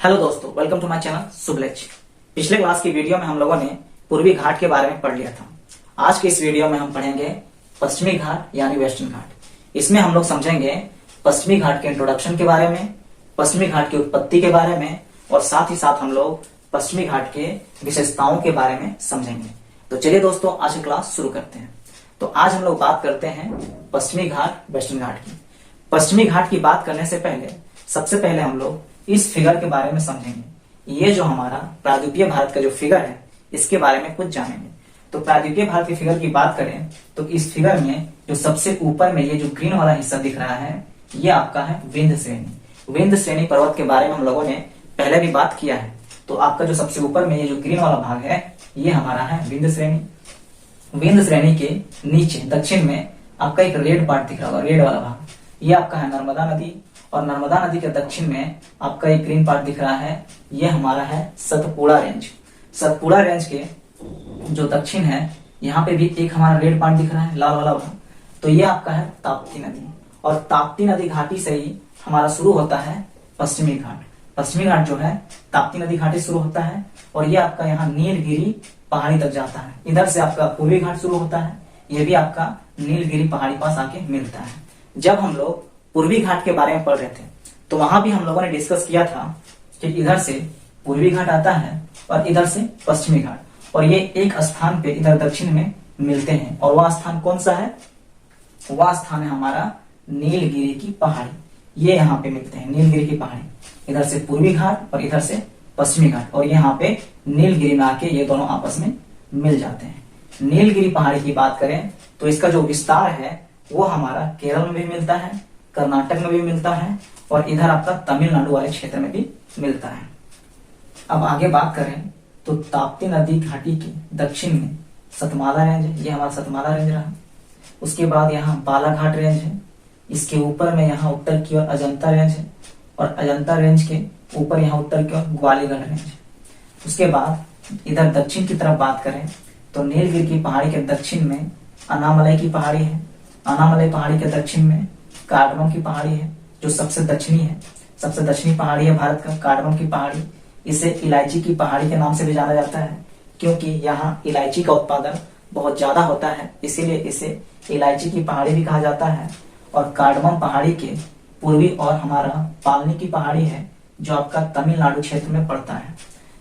Hello दोस्तों, welcome to my channel सुबलेज। पिछले class की वीडियो में हम लोगों ने पूर्वी घाट के बारे में पढ़ लिया था। आज के इस वीडियो में हम पढ़ेंगे पश्चिमी घाट यानी वेस्टर्न घाट। इसमें हम लोग समझेंगे पश्चिमी घाट के इंट्रोडक्शन के बारे में, पश्चिमी घाट की उत्पत्ति के बारे में और साथ ही साथ हम लोग पश्चिमी घाट के विशेषताओं के बारे में समझेंगे। तो चलिए दोस्तों, आज की क्लास शुरू करते हैं। तो आज हम लोग बात करते हैं पश्चिमी घाट वेस्टर्न घाट की। पश्चिमी घाट की बात करने से पहले सबसे पहले हम लोग इस फिगर के बारे में समझेंगे। ये जो हमारा प्रायद्वीपीय भारत का जो फिगर है, इसके बारे में कुछ जानेंगे। तो प्रायद्वीपीय भारत के फिगर की बात करें तो इस फिगर में जो सबसे ऊपर में ये जो ग्रीन वाला हिस्सा दिख रहा है, ये आपका है विंध्य श्रेणी। विंध्य श्रेणी पर्वत के बारे में हम लोगों ने पहले भी बात किया है। तो आपका जो सबसे ऊपर में ये जो ग्रीन वाला भाग है, ये हमारा है विंध्य श्रेणी। विंध्य श्रेणी के नीचे दक्षिण में आपका एक रेड पार्ट दिख रहा होगा, रेड वाला भाग, ये आपका है नर्मदा नदी। और नर्मदा नदी के दक्षिण में आपका एक ग्रीन पार्ट दिख रहा है, ये हमारा है सतपुड़ा रेंज। सतपुड़ा रेंज के जो दक्षिण है, यहाँ पे भी एक हमारा रेड पार्ट दिख रहा है, लाल वाला भाग, तो ये आपका है ताप्ती नदी। और ताप्ती नदी घाटी से ही हमारा शुरू होता है पश्चिमी घाट। पश्चिमी घाट जो है ताप्ती नदी घाटी शुरू होता है और ये आपका यहाँ नीलगिरी पहाड़ी तक जाता है। इधर से आपका पूर्वी घाट शुरू होता है, ये भी आपका नीलगिरी पहाड़ी पास आके मिलता है। जब हम लोग पूर्वी घाट के बारे में पढ़ रहे थे तो वहां भी हम लोगों ने डिस्कस किया था कि इधर से पूर्वी घाट आता है और इधर से पश्चिमी घाट, और ये एक स्थान पे इधर दक्षिण में मिलते हैं। और वह स्थान कौन सा है? वह स्थान है हमारा नीलगिरी की पहाड़ी। ये यहाँ पे मिलते हैं नीलगिरी की पहाड़ी, इधर से पूर्वी घाट और इधर से पश्चिमी घाट, और यहाँ पे नीलगिरी में आके ये दोनों आपस में मिल जाते हैं। नीलगिरी पहाड़ी की बात करें तो इसका जो विस्तार है वो हमारा केरल में भी मिलता है, कर्नाटक में भी मिलता है और इधर आपका तमिलनाडु वाले क्षेत्र में भी मिलता है। अब आगे बात करें तो ताप्ती नदी घाटी के दक्षिण में सतमाला रेंज है, ये हमारा सतमाला रेंज रहा। उसके बाद यहाँ बालाघाट रेंज है, इसके ऊपर में यहाँ उत्तर की ओर अजंता रेंज है और अजंता रेंज के ऊपर यहाँ उत्तर की ओर ग्वालियर रेंज है। उसके बाद इधर दक्षिण की तरफ बात करें तो नीलगिरी की पहाड़ी के दक्षिण में अनामलई की पहाड़ी है। अनामलई पहाड़ी के दक्षिण में कार्डमम की पहाड़ी है, जो सबसे दक्षिणी है, सबसे दक्षिणी पहाड़ी है भारत का कार्डमम की पहाड़ी। इसे इलायची की पहाड़ी के नाम से भी जाना जाता है, क्योंकि यहाँ इलायची का उत्पादन बहुत ज्यादा होता है, इसीलिए इसे इलायची की पहाड़ी भी कहा जाता है। और कार्डमम पहाड़ी के पूर्वी और हमारा पालनी की पहाड़ी है, जो आपका तमिलनाडु क्षेत्र में पड़ता है।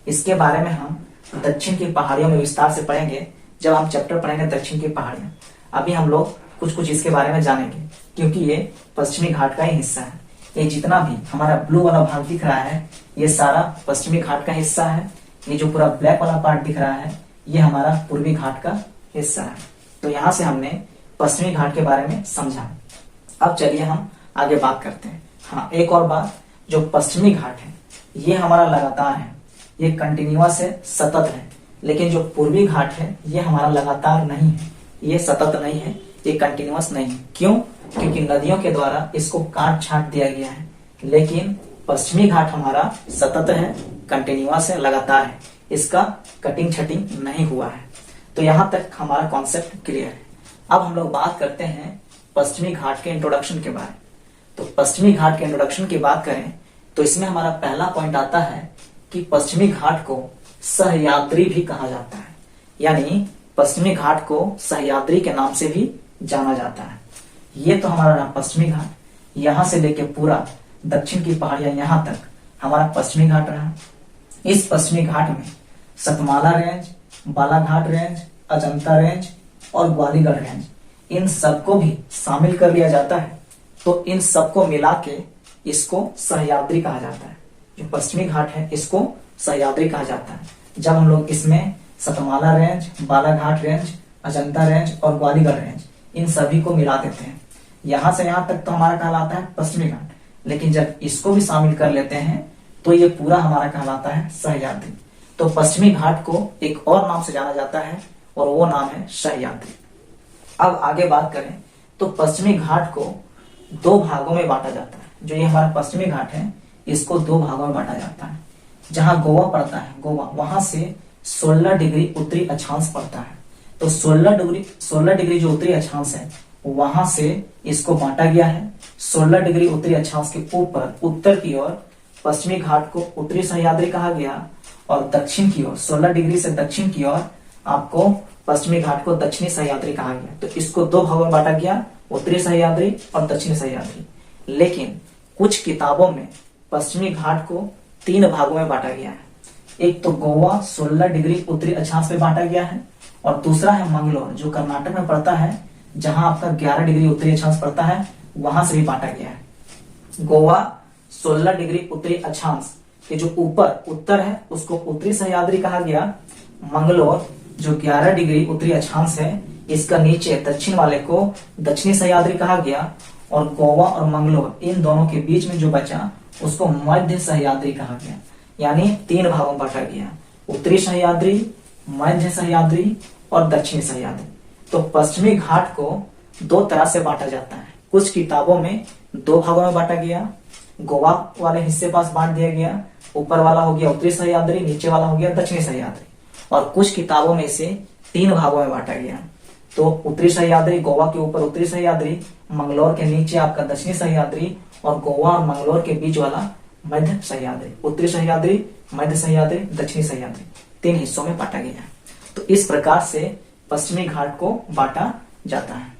इसके बारे में हम दक्षिण की पहाड़ियों में विस्तार से पढ़ेंगे जब हम चैप्टर पढ़ेंगे दक्षिण की पहाड़ियां। अभी हम लोग कुछ इसके बारे में जानेंगे, क्योंकि ये पश्चिमी घाट का ही हिस्सा है। ये जितना भी हमारा ब्लू वाला भाग दिख रहा है, ये सारा पश्चिमी घाट का हिस्सा है। ये जो पूरा ब्लैक वाला पार्ट दिख रहा है, ये हमारा पूर्वी घाट का हिस्सा है। तो यहाँ से हमने पश्चिमी घाट के बारे में समझा। अब चलिए हम आगे बात करते हैं। हाँ, एक और बात, जो पश्चिमी घाट है ये हमारा लगातार है, ये कंटिन्यूअस है, सतत है। लेकिन जो पूर्वी घाट है ये हमारा लगातार नहीं है, ये सतत नहीं है, ये कंटिन्यूअस नहीं है। क्यों? क्योंकि नदियों के द्वारा इसको काट छाट दिया गया है। लेकिन पश्चिमी घाट हमारा सतत है, कंटिन्यूअस है, लगातार है, इसका कटिंग छटिंग नहीं हुआ है। तो यहां तक हमारा कॉन्सेप्ट क्लियर है। अब हम लोग बात करते हैं पश्चिमी घाट के इंट्रोडक्शन के बारे में। तो पश्चिमी घाट के इंट्रोडक्शन की बात करें तो इसमें हमारा पहला पॉइंट आता है कि पश्चिमी घाट को सहयाद्री भी कहा जाता है, यानी पश्चिमी घाट को सहयाद्री के नाम से भी जाना जाता है। ये तो हमारा रहा पश्चिमी घाट, यहां से लेके पूरा दक्षिण की पहाड़ियां यहां तक हमारा पश्चिमी घाट रहा। इस पश्चिमी घाट में Satmala range, Balaghat range, Ajanta range और ग्वालियर रेंज, इन सबको भी शामिल कर लिया जाता है। तो इन सबको मिला के इसको सहयाद्री कहा जाता है। जो पश्चिमी घाट है इसको सहयाद्री कहा जाता है। जब हम लोग इसमें Satmala range, Balaghat range, Ajanta range और ग्वालियर रेंज, इन सभी को मिला देते हैं, यहां से यहां तक तो हमारा कहलाता है पश्चिमी घाट। लेकिन जब इसको भी शामिल कर लेते हैं तो ये पूरा हमारा कहलाता है सहयाद्री। तो पश्चिमी घाट को एक और नाम से जाना जाता है और वो नाम है सहयाद्री। अब आगे बात करें तो पश्चिमी घाट को दो भागों में बांटा जाता है। जो ये हमारा पश्चिमी घाट है इसको दो भागों में बांटा जाता है। जहां गोवा पड़ता है, गोवा, वहां से 16 डिग्री उत्तरी अक्षांश पड़ता है। तो 16 डिग्री जो उत्तरी अक्षांश है वहां से इसको बांटा गया है। 16 डिग्री उत्तरी अक्षांश के ऊपर उत्तर की ओर पश्चिमी घाट को उत्तरी सह्याद्री कहा गया और दक्षिण की ओर 16 डिग्री से दक्षिण की ओर आपको पश्चिमी घाट को दक्षिणी सह्याद्री कहा गया। तो इसको दो भागों में बांटा गया, उत्तरी सह्याद्री और दक्षिणी सह्याद्री। लेकिन कुछ किताबों में पश्चिमी घाट को 3 भागों में बांटा गया है। एक तो गोवा 16 डिग्री उत्तरी अक्षांश में बांटा गया है और दूसरा है मंगलोर जो कर्नाटक में पड़ता है, जहां आपका 11 डिग्री उत्तरी अक्षांश पड़ता है, वहां से भी बांटा गया है। गोवा 16 डिग्री उत्तरी अक्षांश के जो ऊपर उत्तर है उसको उत्तरी सह्याद्री कहा गया। मंगलोर जो 11 डिग्री उत्तरी अक्षांश है, इसका नीचे दक्षिण वाले को दक्षिणी सह्याद्री कहा गया और गोवा और मंगलोर इन दोनों के बीच में जो बचा उसको मध्य सह्याद्री कहा गया। यानी 3 भागों में बांटा गया, उत्तरी सह्याद्री, मध्य सह्याद्री और दक्षिणी सह्याद्री। तो पश्चिमी घाट को 2 तरह से बांटा जाता है। कुछ किताबों में 2 भागों में बांटा गया, गोवा वाले हिस्से पास बांट दिया गया, ऊपर वाला हो गया उत्तरी सह्याद्री, नीचे वाला हो गया दक्षिणी सह्याद्री। और कुछ किताबों में इसे 3 भागों में बांटा गया। तो उत्तरी सह्याद्री, गोवा के ऊपर उत्तरी सह्याद्री, मंगलोर के नीचे आपका दक्षिणी सह्याद्री और गोवा और मंगलोर के बीच वाला मध्य सह्याद्री। उत्तरी सह्याद्री, मध्य सह्याद्री, दक्षिणी सह्याद्री 3 हिस्सों में बांटा गया। तो इस प्रकार से पश्चिमी घाट को बांटा जाता है।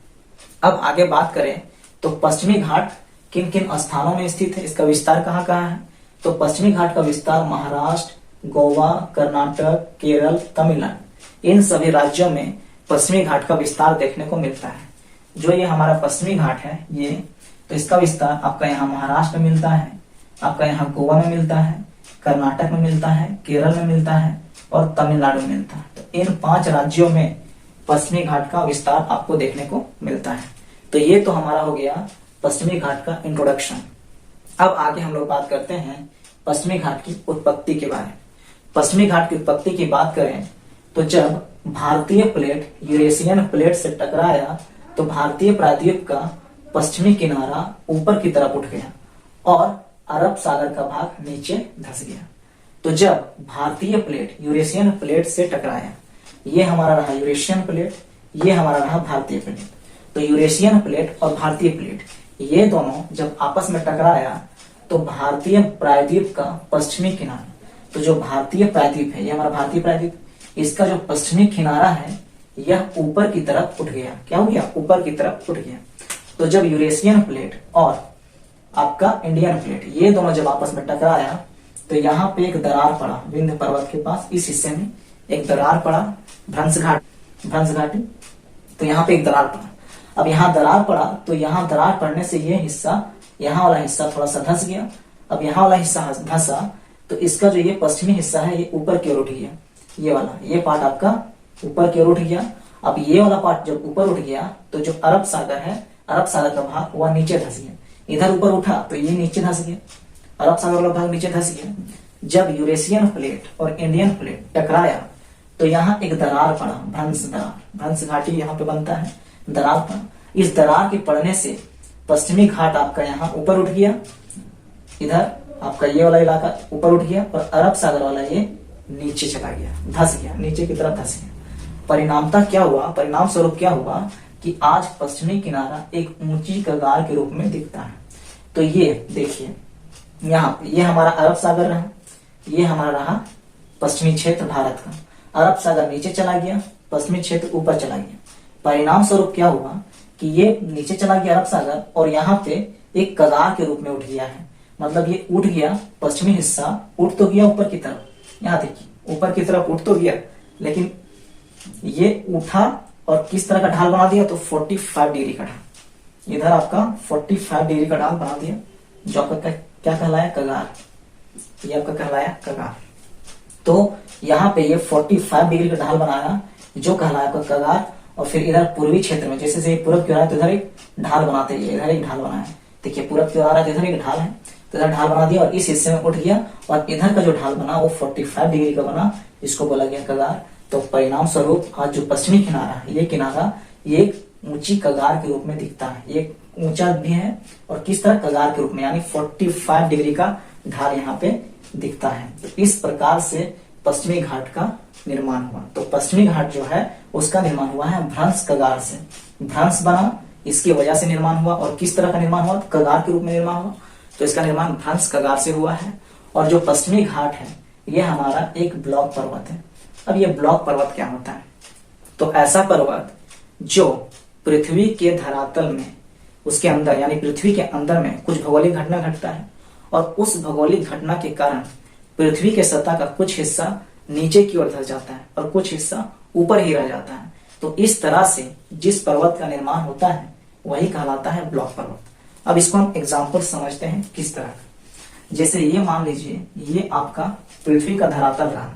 अब आगे बात करें तो पश्चिमी घाट किन किन स्थानों में स्थित है, इसका विस्तार कहाँ कहाँ है। तो पश्चिमी घाट का विस्तार महाराष्ट्र, गोवा, कर्नाटक, केरल, तमिलनाडु इन सभी राज्यों में पश्चिमी घाट का विस्तार देखने को मिलता है। जो ये हमारा पश्चिमी घाट है ये, तो इसका विस्तार आपका यहाँ महाराष्ट्र में मिलता है, आपका यहाँ गोवा में मिलता है, कर्नाटक में मिलता है, केरल में मिलता है और तमिलनाडु में मिलता है। तो इन 5 राज्यों में पश्चिमी घाट का विस्तार आपको देखने को मिलता है। तो ये तो हमारा हो गया पश्चिमी घाट का इंट्रोडक्शन। अब आगे हम लोग बात करते हैं पश्चिमी घाट की उत्पत्ति के बारे में। पश्चिमी घाट की उत्पत्ति की बात करें तो जब भारतीय प्लेट यूरेशियन प्लेट से टकराया तो भारतीय प्रायद्वीप का पश्चिमी किनारा ऊपर की तरफ उठ गया और अरब सागर का भाग नीचे धंस गया। तो जब भारतीय प्लेट यूरेशियन प्लेट से टकराया, ये हमारा रहा यूरेशियन प्लेट, ये हमारा रहा भारतीय प्लेट। तो यूरेशियन प्लेट और भारतीय प्लेट ये दोनों जब आपस में टकराया तो भारतीय प्रायद्वीप का पश्चिमी किनारा, तो जो भारतीय प्रायद्वीप है ये हमारा भारतीय प्रायद्वीप, इसका जो पश्चिमी किनारा है यह ऊपर की तरफ उठ गया। क्या हो गया? ऊपर की तरफ उठ गया। तो जब यूरेशियन प्लेट और आपका इंडियन प्लेट ये दोनों जब आपस में टकराया तो यहाँ पे एक दरार पड़ा, विंध्य पर्वत के पास इस हिस्से में एक दरार पड़ा, भ्रंश घाटी। तो यहाँ पे एक दरार पड़ा। अब यहाँ दरार पड़ा तो यहाँ दरार पड़ने से ये हिस्सा, यहाँ वाला हिस्सा थोड़ा सा धंस गया। अब यहाँ वाला हिस्सा धंसा तो इसका जो ये पश्चिमी हिस्सा है ये ऊपर की ओर उठ गया। ये वाला ये पार्ट आपका ऊपर की ओर उठ गया। अब ये वाला पार्ट जब ऊपर उठ गया तो जो अरब सागर है, अरब सागर का भाग वह नीचे धंस गया। इधर ऊपर उठा तो ये नीचे धंस गया, अरब सागर वाला भाग नीचे धंस गया। जब यूरेशियन प्लेट और इंडियन प्लेट टकराया तो यहाँ एक दरार पड़ा, भ्रंश घाटी यहाँ पे बनता है, दरार पड़ा। इस दरार के पड़ने से पश्चिमी घाट आपका यहाँ ऊपर उठ गया, इधर आपका ये वाला इलाका ऊपर उठ गया और अरब सागर वाला ये नीचे चला गया, धंस गया, नीचे की तरफ धंस गया। परिणामतः क्या हुआ, परिणाम स्वरूप क्या हुआ कि आज पश्चिमी किनारा एक ऊंची कगार के रूप में दिखता है। तो ये देखिए यहाँ पे ये हमारा अरब सागर रहा, ये हमारा रहा पश्चिमी क्षेत्र भारत का। अरब सागर नीचे चला गया, पश्चिमी क्षेत्र ऊपर चला गया। परिणाम स्वरूप क्या हुआ कि ये नीचे चला गया अरब सागर और यहाँ पे एक कगार के रूप में उठ गया है। मतलब ये उठ गया, पश्चिमी हिस्सा उठ तो गया ऊपर की तरफ, यहाँ देखिए ऊपर की तरफ उठ तो गया, लेकिन ये उठा और किस तरह का ढाल बना दिया तो 45 डिग्री का ढाल। इधर आपका 45 डिग्री का ढाल बना दिया, जो आपका क्या कहलाया? कगार। ये आपका कहलाया कगार। तो यहाँ पे ये 45 डिग्री का ढाल बनाया जो कहलाया आपका कगार। और फिर इधर पूर्वी क्षेत्र में जैसे से पूरब की ओर आया तो इधर एक ढाल बनाते हैं, इधर एक ढाल बनाया। देखिए पूरब की ओर आ रहा है तो इधर एक ढाल है, तो इधर ढाल बना दिया और इस हिस्से में उठ गया और इधर का जो ढाल बना वो 45 डिग्री का बना, इसको बोला गया कगार। तो परिणाम स्वरूप आज जो पश्चिमी किनारा है ये किनारा ये एक ऊंची कगार के रूप में दिखता है। ये ऊंचा भी है और किस तरह? कगार के रूप में, यानी 45 डिग्री का ढाल यहाँ पे दिखता है। तो इस प्रकार से पश्चिमी घाट का निर्माण हुआ। तो पश्चिमी घाट जो है उसका निर्माण हुआ है भ्रंश कगार से। भ्रंश बना, इसकी वजह से निर्माण हुआ। और किस तरह का निर्माण हुआ? कगार के रूप में निर्माण हुआ। तो इसका निर्माण भ्रंश कगार से हुआ है। और जो पश्चिमी घाट है ये हमारा एक ब्लॉक पर्वत है। अब ये ब्लॉक पर्वत क्या होता है? तो ऐसा पर्वत जो पृथ्वी के धरातल में, उसके अंदर यानी पृथ्वी के अंदर में कुछ भौगोलिक घटना घटता है और उस भौगोलिक घटना के कारण पृथ्वी के सतह का कुछ हिस्सा नीचे की ओर धंस जाता है और कुछ हिस्सा ऊपर ही रह जाता है। तो इस तरह से जिस पर्वत का निर्माण होता है वही कहलाता है ब्लॉक पर्वत। अब इसको हम एग्जाम्पल समझते हैं किस तरह का। जैसे ये मान लीजिए ये आपका पृथ्वी का धरातल रहा,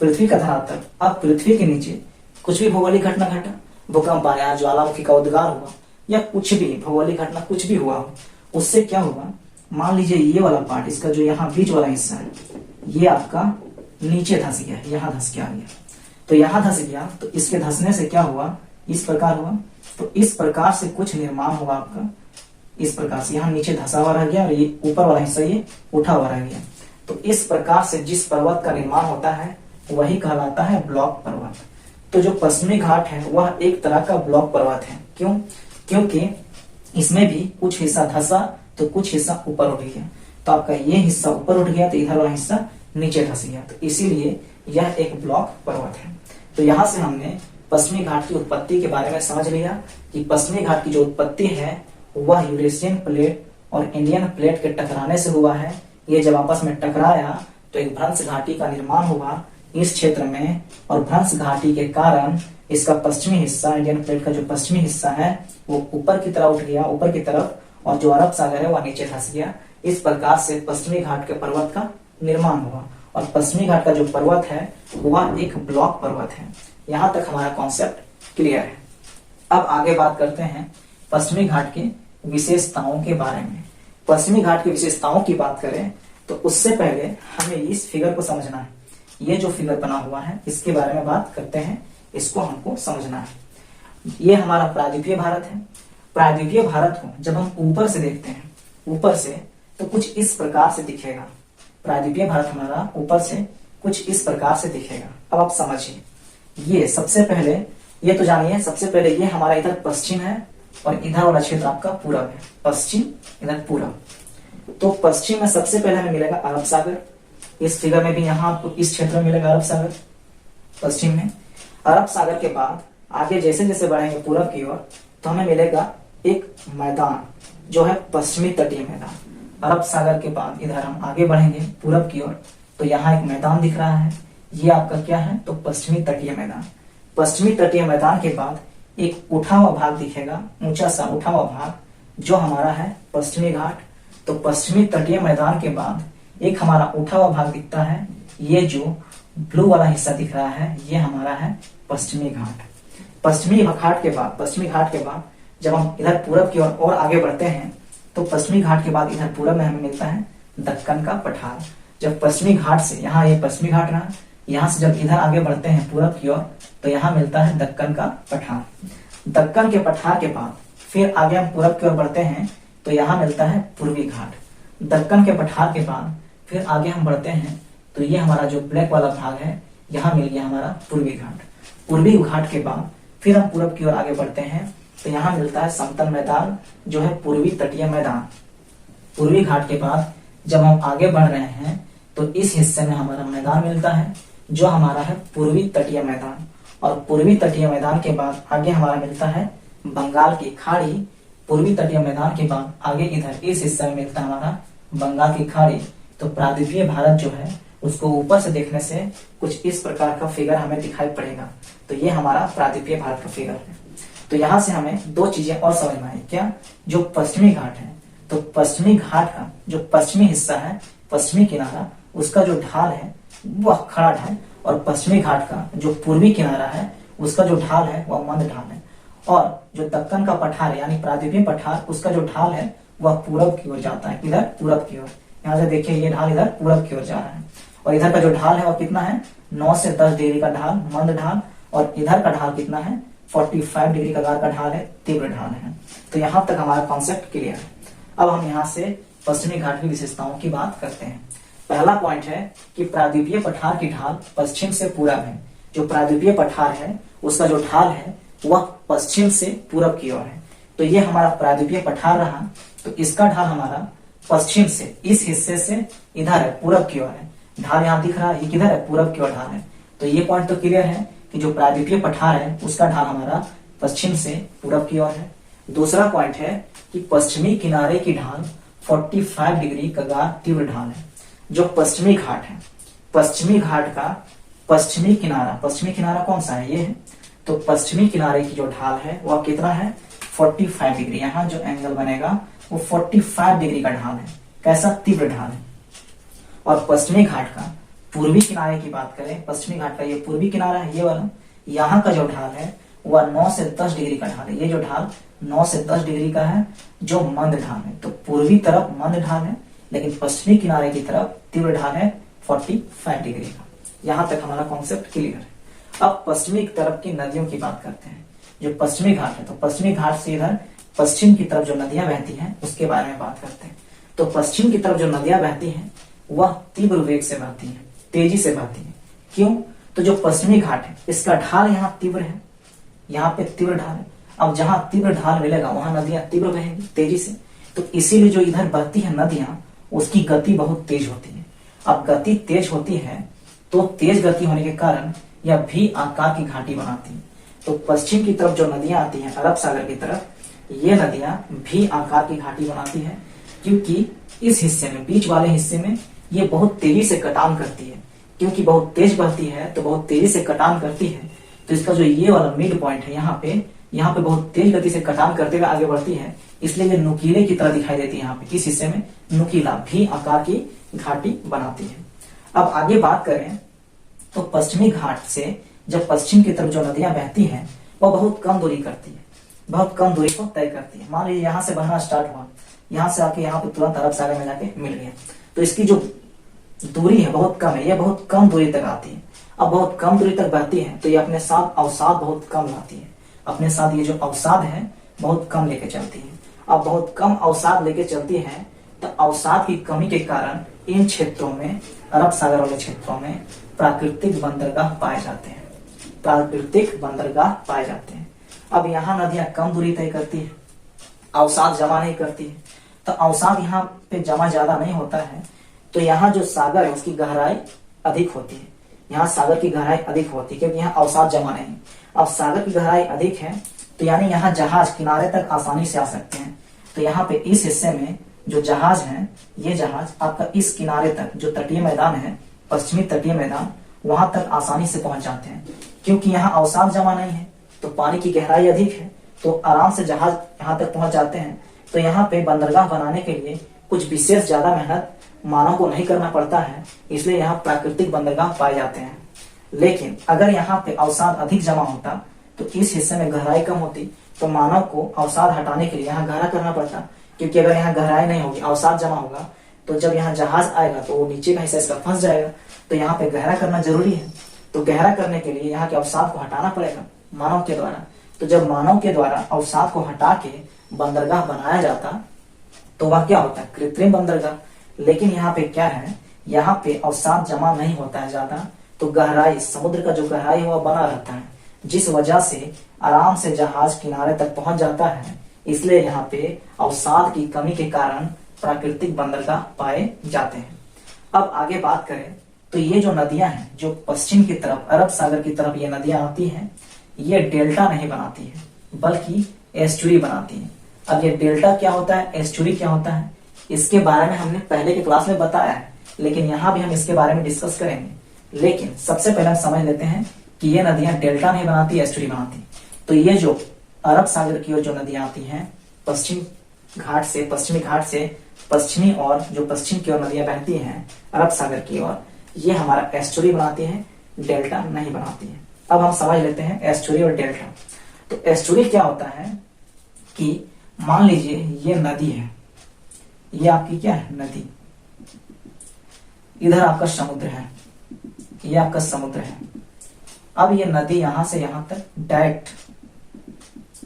पृथ्वी का धरातल। अब पृथ्वी के नीचे कुछ भी भौगोलिक घटना घटा, भूकंप आया, ज्वालामुखी का उद्गार हुआ या कुछ भी भौगोलिक घटना कुछ भी हुआ हो, उससे क्या हुआ, मान लीजिए ये वाला पार्ट, इसका जो यहाँ बीच वाला हिस्सा है ये आपका नीचे धंस गया, यहाँ धंस के आ गया। तो यहाँ धंस गया तो इसके धंसने से क्या हुआ, इस प्रकार हुआ। तो इस प्रकार से कुछ निर्माण हुआ आपका, इस प्रकार से यहाँ नीचे धंसा हुआ रह गया और ये ऊपर वाला हिस्सा ये उठा हुआ रह गया। तो इस प्रकार से जिस पर्वत का निर्माण होता है वही कहलाता है ब्लॉक पर्वत। तो जो पश्चिमी घाट है वह एक तरह का ब्लॉक पर्वत है। क्यों? क्योंकि इसमें भी कुछ हिस्सा धंसा तो कुछ हिस्सा ऊपर उठ गया। तो आपका ये हिस्सा ऊपर उठ गया तो इधर वाला हिस्सा नीचे धंस गया, तो इसीलिए यह एक ब्लॉक पर्वत है। तो यहाँ से हमने पश्चिमी घाट की उत्पत्ति के बारे में समझ लिया कि पश्चिमी घाट की जो उत्पत्ति है वह यूरेशियन प्लेट और इंडियन प्लेट के टकराने से हुआ है। ये जब आपस में टकराया तो एक भ्रंश घाटी का निर्माण हुआ इस क्षेत्र में, और भ्रंश घाटी के कारण इसका पश्चिमी हिस्सा, इंडियन प्लेट का जो पश्चिमी हिस्सा है वो ऊपर की तरफ उठ गया, ऊपर की तरफ, और जो अरब सागर है वह नीचे धंस गया। इस प्रकार से पश्चिमी घाट के पर्वत का निर्माण हुआ और पश्चिमी घाट का जो पर्वत है वह एक ब्लॉक पर्वत है। यहाँ तक हमारा कॉन्सेप्ट क्लियर है। अब आगे बात करते हैं पश्चिमी घाट के विशेषताओं के बारे में। पश्चिमी घाट की विशेषताओं की बात करें तो उससे पहले हमें इस फिगर को समझना है। ये जो फिगर बना हुआ है इसके बारे में बात करते हैं, इसको हमको समझना है। ये हमारा प्रायद्वीपीय भारत है। प्रायद्वीपीय भारत को जब हम ऊपर से देखते हैं, ऊपर से, तो कुछ इस प्रकार से दिखेगा। प्रायद्वीपीय भारत हमारा ऊपर से कुछ इस प्रकार से दिखेगा। अब आप समझिए, ये सबसे पहले, ये तो जानिए, सबसे पहले ये हमारा इधर पश्चिम है और इधर वाला क्षेत्र आपका पूरब है। पश्चिम, इधर पूरब। तो पश्चिम में सबसे पहले हमें मिलेगा अरब सागर। इस फिगर में भी यहाँ आपको इस क्षेत्र में मिलेगा अरब सागर, पश्चिम में। अरब सागर के बाद आगे जैसे जैसे बढ़ेंगे पूरब की ओर तो हमें मिलेगा एक मैदान जो है पश्चिमी तटीय मैदान। अरब सागर के बाद इधर हम आगे बढ़ेंगे पूरब की ओर तो यहाँ एक मैदान दिख रहा है, ये आपका क्या है, तो पश्चिमी तटीय मैदान। पश्चिमी तटीय मैदान के बाद एक उठा हुआ भाग दिखेगा, ऊंचा सा उठा हुआ भाग, जो हमारा है पश्चिमी घाट। तो पश्चिमी तटीय मैदान के बाद एक हमारा उठा हुआ भाग दिखता है, ये जो ब्लू वाला हिस्सा दिख रहा है ये हमारा है पश्चिमी घाट। पश्चिमी घाट के बाद जब हम इधर पूरब की ओर और आगे बढ़ते हैं तो पश्चिमी घाट के बाद इधर पूरब में हमें मिलता है दक्कन का पठार। जब पश्चिमी घाट से, यहाँ ये पश्चिमी घाट रहा, यहाँ से जब इधर आगे बढ़ते हैं पूरब की ओर तो यहाँ मिलता है दक्कन का पठार। दक्कन के पठार के बाद फिर आगे हम पूरब की ओर बढ़ते हैं तो यहाँ मिलता है पूर्वी घाट। दक्कन के पठार के बाद फिर आगे हम बढ़ते हैं तो ये हमारा जो ब्लैक वाला भाग है यहाँ मिल गया हमारा पूर्वी घाट। पूर्वी घाट के बाद फिर हम पूरब की ओर आगे बढ़ते हैं तो यहाँ मिलता है समतल मैदान जो है पूर्वी तटीय मैदान। पूर्वी घाट के बाद जब हम आगे बढ़ रहे हैं तो इस हिस्से में हमारा मैदान मिलता है जो हमारा है पूर्वी तटीय मैदान। और पूर्वी तटीय मैदान के बाद आगे हमारा मिलता है बंगाल की खाड़ी। पूर्वी तटीय मैदान के बाद आगे इधर इस हिस्से में मिलता है हमारा बंगाल की खाड़ी। तो प्रायद्वीपीय भारत जो है उसको ऊपर से देखने से कुछ इस प्रकार का फिगर हमें दिखाई पड़ेगा। तो ये हमारा प्रायद्वीपीय भारत का फिगर है। तो यहाँ से हमें दो चीजें और समझ में आई। क्या? जो पश्चिमी घाट है, तो पश्चिमी घाट का जो पश्चिमी हिस्सा है, पश्चिमी किनारा, उसका जो ढाल है वह खड़ा ढाल, और पश्चिमी घाट का जो पूर्वी किनारा है उसका जो ढाल है वह मंद ढाल है। और जो दक्कन का पठार यानी प्रायद्वीपीय पठार, उसका जो ढाल है वह पूरब की ओर जाता है, इधर पूरब की ओर। यहाँ से देखिए ये ढाल इधर पूरब की ओर जा रहा है। और इधर का जो ढाल है वह कितना है, 9 से 10 डिग्री का ढाल, मंद ढाल। और इधर का ढाल कितना है, 45 डिग्री का ढाल है, तीव्र ढाल है। तो यहाँ तक हमारा कॉन्सेप्ट क्लियर है। अब हम यहाँ से पश्चिमी घाट की विशेषताओं की बात करते हैं। पहला पॉइंट है कि प्रायद्वीपीय पठार की ढाल पश्चिम से पूरब है। जो प्रायद्वीपीय पठार है उसका जो ढाल है वह पश्चिम से पूरब की ओर है। तो ये हमारा प्रायद्वीपीय पठार रहा, तो इसका ढाल हमारा पश्चिम से, इस हिस्से से इधर है, पूरब की ओर है। ढाल यहाँ दिख रहा है, ये किधर है, पूरब की ओर ढाल है। तो ये पॉइंट तो क्लियर है कि जो प्रायद्वीपीय पठार है उसका ढाल हमारा पश्चिम से पूरब की ओर है। दूसरा पॉइंट है कि पश्चिमी किनारे की ढाल 45 डिग्री का तीव्र ढाल है। जो पश्चिमी घाट है, पश्चिमी घाट का पश्चिमी किनारा कौन सा है, ये है। तो पश्चिमी किनारे की जो ढाल है वह कितना है, 45 डिग्री। यहाँ जो एंगल बनेगा वो 45 डिग्री का ढाल है। कैसा, तीव्र ढाल है। और पश्चिमी घाट का पूर्वी किनारे की बात करें, पश्चिमी घाट का ये पूर्वी किनारा है, ये वाला, यहाँ का जो ढाल है वह 9 से 10 डिग्री का ढाल है। ये जो ढाल 9 से 10 डिग्री का है, जो मंद ढाल है। तो पूर्वी तरफ मंद ढाल है, लेकिन पश्चिमी किनारे की तरफ तीव्र ढाल है 45 डिग्री का। यहां तक हमारा कॉन्सेप्ट क्लियर है। अब पश्चिमी तरफ की नदियों की बात करते हैं। जो पश्चिमी घाट है, तो पश्चिमी घाट से इधर पश्चिम की तरफ जो नदियां बहती हैं उसके बारे में बात करते हैं। तो पश्चिम की तरफ जो नदियां बहती हैं वह तीव्र वेग से बहती है, तेजी से बहती है। क्यों, तो जो पश्चिमी घाट है इसका ढाल यहाँ तीव्र है, यहाँ पे तीव्र ढाल है। अब जहां तीव्र ढाल मिलेगा वहां नदियां तीव्र बहेंगी, तेजी से। तो इसीलिए जो इधर बहती है नदियां उसकी गति बहुत तेज होती है। अब गति तेज होती है तो तेज गति होने के कारण यह भी आकार की घाटी बनाती है। तो पश्चिम की तरफ जो नदियां आती हैं अरब सागर की तरफ, ये नदियां भी आकार की घाटी बनाती है, क्योंकि इस हिस्से में, बीच वाले हिस्से में ये बहुत तेजी से कटान करती है। क्योंकि बहुत तेज बहती है तो बहुत तेजी से कटान करती है। तो इसका जो ये वाला मिड पॉइंट है यहाँ पे बहुत तेज गति से कटान करते हुए आगे बढ़ती है, इसलिए ये नुकीले की तरह दिखाई देती है। यहाँ पे इस हिस्से में नुकीला भी आकार की घाटी बनाती है। अब आगे बात करें तो पश्चिमी घाट से जब पश्चिम की तरफ जो नदियां बहती हैं वह बहुत कम दूरी करती है, बहुत कम दूरी को तय करती है। मान लीजिए यहाँ से बहना स्टार्ट हुआ, यहाँ से आके यहाँ पे तुरंत अरब सागर में जाके मिल गया, तो इसकी जो दूरी है बहुत कम है, यह बहुत कम दूरी तक आती है। अब बहुत कम दूरी तक बहती है तो ये अपने साथ अवसाद बहुत कम लाती है, अपने साथ ये जो अवसाद है बहुत कम लेके चलती है। अब बहुत कम अवसाद लेके चलती है तो अवसाद की कमी के कारण इन क्षेत्रों में, अरब सागर वाले क्षेत्रों में प्राकृतिक बंदरगाह पाए जाते हैं, प्राकृतिक बंदरगाह पाए जाते हैं। अब यहाँ नदियां कम दूरी तय करती है, अवसाद जमा नहीं करती है, तो अवसाद यहाँ पे जमा ज्यादा नहीं होता है, तो यहाँ जो सागर है उसकी गहराई अधिक होती है। यहाँ सागर की गहराई अधिक होती है क्योंकि यहाँ अवसाद जमा नहीं। अब सागर की गहराई अधिक है तो यानी यहाँ जहाज किनारे तक आसानी से आ सकते हैं। तो यहाँ पे इस हिस्से में जो जहाज है, ये जहाज आपका इस किनारे तक, जो तटीय मैदान है, पश्चिमी तटीय मैदान, वहां तक आसानी से पहुंच जाते हैं। क्योंकि यहाँ अवसाद जमा नहीं है तो पानी की गहराई अधिक है, तो आराम से जहाज यहाँ तक पहुंच जाते हैं। तो यहाँ पे बंदरगाह बनाने के लिए कुछ विशेष ज्यादा मेहनत मानव को नहीं करना पड़ता है, इसलिए यहाँ प्राकृतिक बंदरगाह पाए जाते हैं। लेकिन अगर यहाँ पे अवसाद अधिक जमा होता तो इस हिस्से में गहराई कम होती, तो मानव को अवसाद हटाने के लिए यहाँ गहरा करना पड़ता। क्योंकि अगर यहाँ गहराई नहीं होगी, अवसाद जमा होगा, तो जब यहाँ जहाज आएगा तो वो नीचे का हिस्सा इसका फंस जाएगा। तो यहाँ पे गहरा करना जरूरी है। तो गहरा करने के लिए यहाँ के अवसाद को हटाना पड़ेगा मानव के द्वारा। तो जब मानव के द्वारा अवसाद को हटा के बंदरगाह बनाया जाता तो वह क्या होता है, कृत्रिम बंदरगाह। लेकिन यहाँ पे क्या है, यहाँ पे अवसाद जमा नहीं होता है ज्यादा, तो गहराई, समुद्र का जो गहराई है वह बना रहता है, जिस वजह से आराम से जहाज किनारे तक पहुंच जाता है। इसलिए यहाँ पे अवसाद की कमी के कारण प्राकृतिक बंदरगाह पाए जाते हैं। अब आगे बात करें तो ये जो नदियां हैं, जो पश्चिम की तरफ, अरब सागर की तरफ ये नदियां आती हैं, ये डेल्टा नहीं बनाती है बल्कि एस्चुरी बनाती है। अब ये डेल्टा क्या होता है, एस्चुरी क्या होता है, इसके बारे में हमने पहले के क्लास में बताया है, लेकिन यहाँ भी हम इसके बारे में डिस्कस करेंगे। लेकिन सबसे पहले हम समझ लेते हैं कि ये नदियां डेल्टा नहीं बनाती, एस्चुरी बनाती। तो ये जो अरब सागर की ओर जो नदियां आती हैं पश्चिमी घाट से पश्चिमी और जो पश्चिम की ओर नदियां बहती हैं अरब सागर की ओर, ये हमारा एस्चुरी बनाती है, डेल्टा नहीं बनाती है। अब हम समझ लेते हैं एस्चुरी और डेल्टा। तो एस्चुरी क्या होता है कि मान लीजिए ये नदी है, ये आपकी क्या है, नदी, इधर आपका समुद्र है, ये आपका समुद्र है। अब ये नदी यहां से यहां तक डायरेक्ट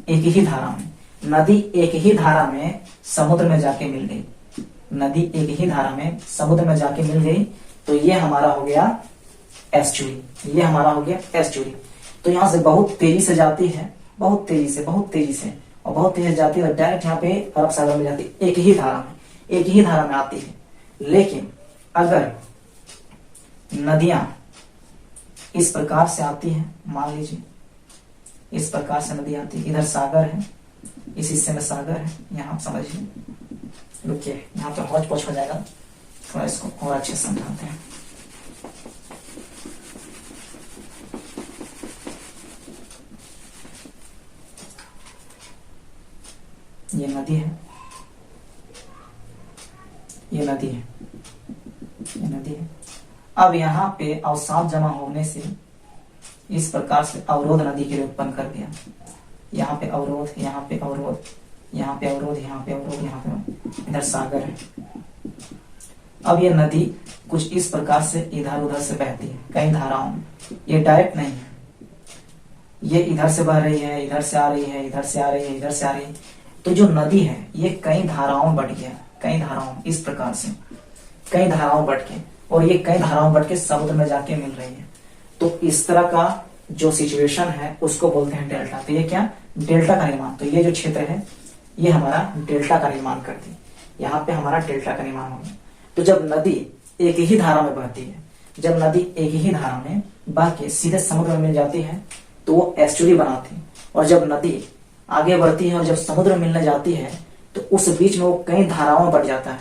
एक ही धारा में, नदी एक ही धारा में समुद्र में जाके मिल गई, नदी एक ही धारा में समुद्र में जाके मिल गई, तो ये हमारा हो गया एस्चुरी, ये हमारा हो गया एस्चुरी। तो यहां से बहुत तेजी से जाती है, बहुत तेजी से और बहुत तेजी से जाती है, डायरेक्ट यहाँ पे अरब सागर में जाती है, एक ही धारा में। एक ही धारा में आती है। लेकिन अगर नदियां इस प्रकार से आती हैं, मान लीजिए इस प्रकार से नदी आती है, इधर सागर है, इस हिस्से में सागर है, यहाँ आप समझिए, रुकिए यहाँ पे हौच पौच हो जाएगा, थोड़ा इसको और अच्छे से समझाते हैं। ये नदी है, ये नदी है, ये नदी है। अब यहाँ पे अवसाद जमा होने से इस प्रकार से अवरोध नदी के लिए उत्पन्न कर दिया। यहाँ पे अवरोध, यहाँ पे अवरोध, यहाँ पे अवरोध, यहाँ पे अवरोध, यहाँ पे, इधर सागर है। अब ये नदी कुछ इस प्रकार से इधर उधर से बहती है कई धाराओं में, ये डायरेक्ट नहीं है, ये इधर से बह रही है, इधर से आ रही है, इधर से आ रही है, इधर से आ रही है। तो जो नदी है ये कई धाराओं में बट गया, कई धाराओं में, इस प्रकार से कई धाराओं बट के, और ये कई धाराओं बट के समुद्र में जाके मिल रही है। तो इस तरह का जो सिचुएशन है उसको बोलते हैं डेल्टा। तो ये क्या, डेल्टा का निर्माण। तो ये जो क्षेत्र है ये हमारा डेल्टा का निर्माण करती है, यहाँ पे हमारा डेल्टा का निर्माण होगा। तो जब नदी एक ही धारा में बहती है, जब नदी एक ही धारा में बह के सीधे समुद्र में मिल जाती है तो वो एस्चुरी बनाती है। और जब नदी आगे बढ़ती है और जब समुद्र में मिलने जाती है तो उस बीच में वो कई धाराओं में बढ़ जाता है,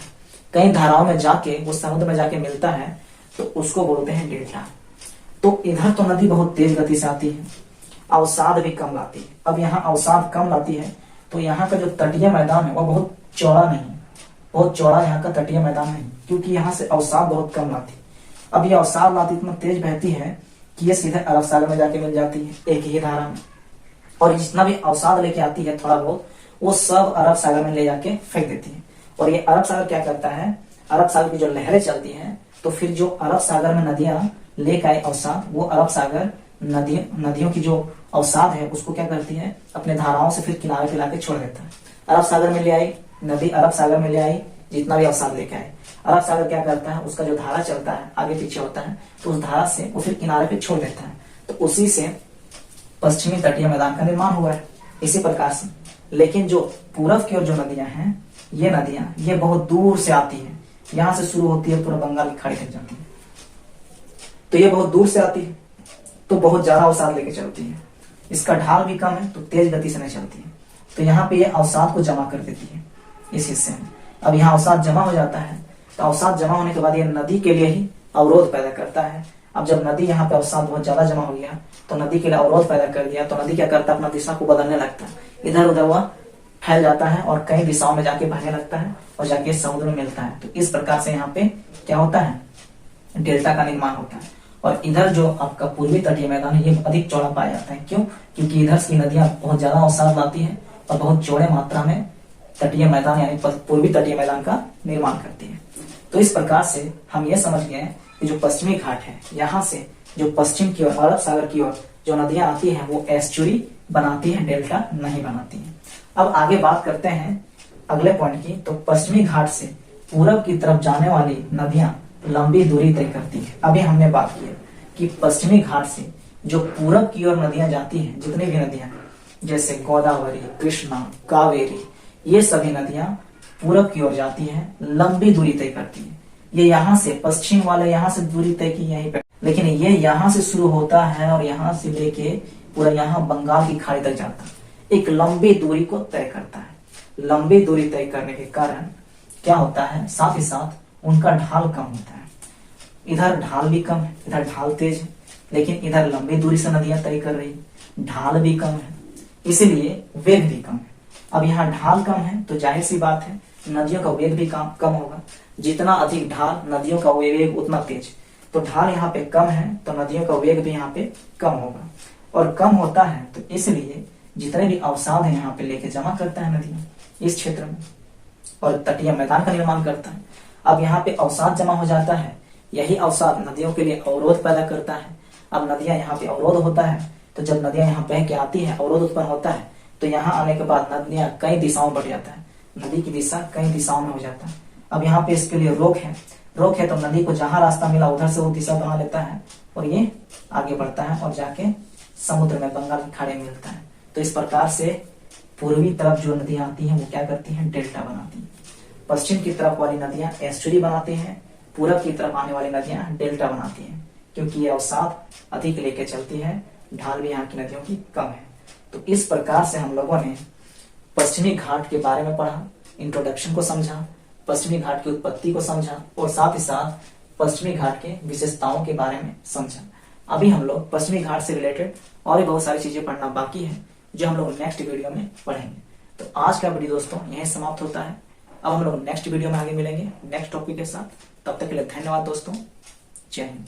कई धाराओं में जाके वो समुद्र में जाके मिलता है, तो उसको बोलते हैं डेल्टा। तो इधर तो नदी बहुत तेज गति से आती है, अवसाद भी कम लाती है। अब यहाँ अवसाद कम लाती है तो यहाँ का जो तटीय मैदान है वो बहुत चौड़ा नहीं, बहुत चौड़ा यहाँ का तटीय मैदान नहीं, क्योंकि यहाँ से अवसाद बहुत कम लाती है। अब ये अवसाद लाती इतना तेज बहती है कि ये सीधे अरब सागर में जाके मिल जाती है एक ही धारा में। और जितना भी अवसाद लेके आती है थोड़ा बहुत, वो सब अरब सागर में ले जाके फेंक देती है। और ये अरब सागर क्या करता है, अरब सागर की जो लहरें चलती हैं, तो फिर जो अरब सागर में नदियां लेकर आए अवसाद, वो अरब सागर नदियों की जो अवसाद है उसको क्या करती है, अपने धाराओं से फिर किनारे पे लाके छोड़ देता है। अरब सागर में ले आई नदी, अरब सागर में ले आई जितना भी अवसाद लेके आए, अरब सागर क्या करता है, उसका जो धारा चलता है आगे पीछे होता है, तो उस धारा से वो फिर किनारे पे छोड़ देता है। तो उसी से पश्चिमी तटीय मैदान का निर्माण हुआ है इसी प्रकार से। लेकिन जो पूरब की ओर जो नदियां हैं, ये नदियां ये बहुत दूर से आती है, यहाँ से शुरू होती है पूरा बंगाल की खाड़ी तक जाती है। तो ये बहुत दूर से आती है तो बहुत ज्यादा अवसाद लेके चलती है, इसका ढाल भी कम है तो तेज गति से नहीं चलती है। तो यहाँ पे ये अवसाद को जमा कर देती है इस हिस्से में। अब यहाँ अवसाद जमा हो जाता है, तो अवसाद जमा होने के बाद ये नदी के लिए ही अवरोध पैदा करता है। अब जब नदी यहाँ पे अवसाद बहुत ज्यादा जमा हो गया तो नदी के लिए अवरोध पैदा कर दिया, तो नदी क्या करता है, अपना दिशा को बदलने लगता है, इधर उधर वह फैल जाता है और कई दिशाओं में जाके बहने लगता है और जाके समुद्र में मिलता है। तो इस प्रकार से यहाँ पे क्या होता है, डेल्टा का निर्माण होता है। और इधर जो आपका पूर्वी तटीय मैदान है ये अधिक चौड़ा पाया जाता है। क्यों, क्योंकि इधर की नदियां बहुत ज्यादा अवसाद लाती है और बहुत चौड़े मात्रा में तटीय मैदान यानी पूर्वी तटीय मैदान का निर्माण करती है। तो इस प्रकार से हम ये समझ गए कि जो पश्चिमी घाट है, यहाँ से जो पश्चिम की ओर अरब सागर की ओर जो नदियां आती हैं वो एस्चुरी बनाती है, डेल्टा नहीं बनाती है। अब आगे बात करते हैं अगले पॉइंट की। तो पश्चिमी घाट से पूरब की तरफ जाने वाली नदियां लंबी दूरी तय करती है। अभी हमने बात की कि पश्चिमी घाट से जो पूरब की ओर नदियां जाती हैं, जितनी भी नदियां जैसे गोदावरी, कृष्णा, कावेरी, ये सभी नदियां पूरब की ओर जाती हैं, लंबी दूरी तय करती है। ये यहाँ से पश्चिम वाले यहाँ से दूरी तय की यहीं पे, लेकिन ये यहाँ से शुरू होता है और यहाँ से लेके पूरा यहाँ बंगाल की खाड़ी तक जाता है, एक लंबी दूरी को तय करता है। लंबी दूरी तय करने के कारण क्या होता है, साथ ही साथ उनका ढाल कम होता है। इधर ढाल भी कम है, इधर ढाल तेज है, लेकिन इधर लंबी दूरी से नदियां तय कर रही, ढाल भी कम है, इसलिए वेग भी कम है। अब यहाँ ढाल कम है तो जाहिर सी बात है नदियों का वेग भी कम होगा। जितना अधिक ढाल, नदियों का वेग उतना तेज। तो ढाल यहाँ पे कम है तो नदियों का वेग भी यहाँ पे कम होगा, और कम होता है तो इसलिए जितने भी अवसाद है यहाँ पे लेके जमा करता है नदियां इस क्षेत्र में और तटीय मैदान का निर्माण करता है। अब यहाँ पे अवसाद जमा हो जाता है, यही अवसाद नदियों के लिए अवरोध पैदा करता है। अब नदियां यहाँ पे अवरोध होता है, तो जब नदियां यहाँ बह के आती है, अवरोध उत्पन्न होता है, तो यहाँ आने के बाद नदियां कई दिशाओं बढ़ जाता है, नदी की दिशा कई दिशाओं में हो जाता है। अब यहाँ पे इसके लिए रोक है तो नदी को जहां रास्ता मिला उधर से वो दिशा बना लेता है और ये आगे बढ़ता है और जाके समुद्र में बंगाल की खाड़ी में मिलता है। तो इस प्रकार से पूर्वी तरफ जो नदियां आती हैं वो क्या करती हैं, डेल्टा बनाती हैं। पश्चिम की तरफ वाली नदियां एस्चुरी बनाती हैं, पूरब की तरफ आने वाली नदियां डेल्टा बनाती हैं, क्योंकि ये अवसाद अधिक लेके चलती है, ढाल भी यहाँ की नदियों की कम है। तो इस प्रकार से हम लोगों ने पश्चिमी घाट के बारे में पढ़ा, इंट्रोडक्शन को समझा, पश्चिमी घाट की उत्पत्ति को समझा और साथ ही साथ पश्चिमी घाट के विशेषताओं के बारे में समझा। अभी हम लोग पश्चिमी घाट से रिलेटेड और भी बहुत सारी चीजें पढ़ना बाकी है, जो हम लोग नेक्स्ट वीडियो में पढ़ेंगे। तो आज का वीडियो दोस्तों यहीं समाप्त होता है। अब हम लोग नेक्स्ट वीडियो में आगे मिलेंगे नेक्स्ट टॉपिक के साथ। तब तक के लिए धन्यवाद दोस्तों। जय हिंद।